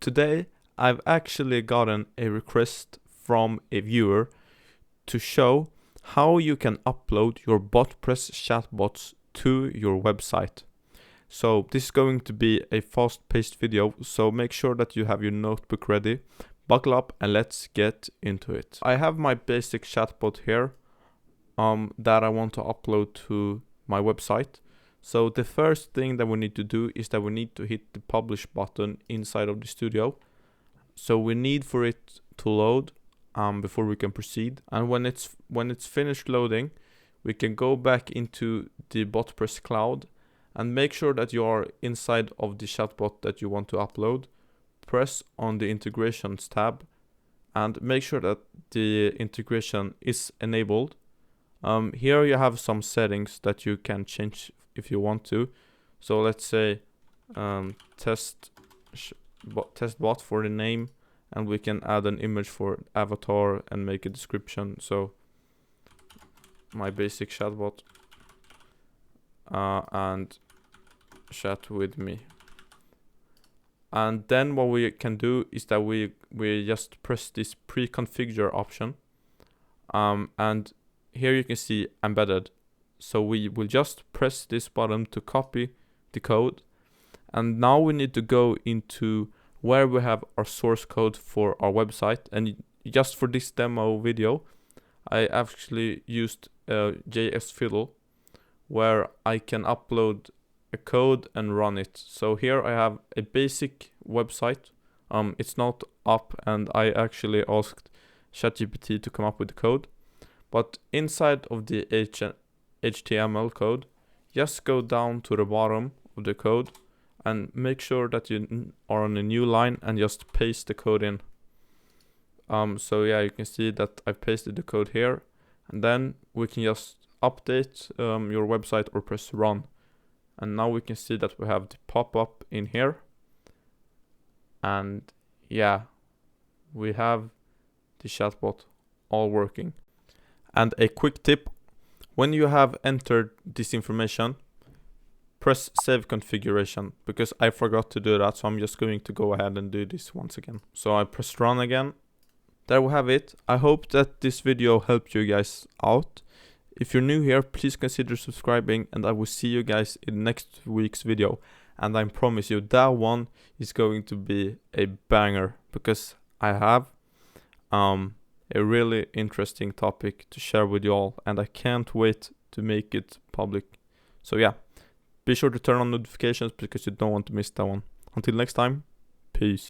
today I've actually gotten a request from a viewer to show how you can upload your Botpress chatbots to your website. So this is going to be a fast-paced video, so make sure that you have your notebook ready, buckle up, and let's get into it. I have my basic chatbot here that I want to upload to my website. So the first thing that we need to do is that we need to hit the publish button inside of the studio. So we need for it to load before we can proceed. And when it's finished loading, we can go back into the Botpress cloud and make sure that you are inside of the chatbot that you want to upload. Press on the integrations tab and make sure that the integration is enabled. Here you have some settings that you can change if you want to. So let's say test bot for the name, and we can add an image for avatar and make a description. So my basic chatbot and chat with me. And then what we can do is that we just press this pre-configure option, and here you can see embedded. So we will just press this button to copy the code, and now we need to go into where we have our source code for our website. And just for this demo video, I actually used JS Fiddle, where I can upload a code and run it. So here I have a basic website. It's not up, and I actually asked ChatGPT to come up with the code. But inside of the HTML code, just go down to the bottom of the code and make sure that you are on a new line and just paste the code in. So yeah, you can see that I pasted the code here, and then we can just update your website or press run. And now we can see that we have the pop-up in here. And yeah, we have the chatbot all working. And a quick tip, when you have entered this information, press save configuration, because I forgot to do that, so I'm just going to go ahead and do this once again. So I press run again. There we have it. I hope that this video helped you guys out. If you're new here, please consider subscribing, and I will see you guys in next week's video. And I promise you that one is going to be a banger, because I have a really interesting topic to share with you all, and I can't wait to make it public. So yeah, be sure to turn on notifications because you don't want to miss that one. Until next time, peace.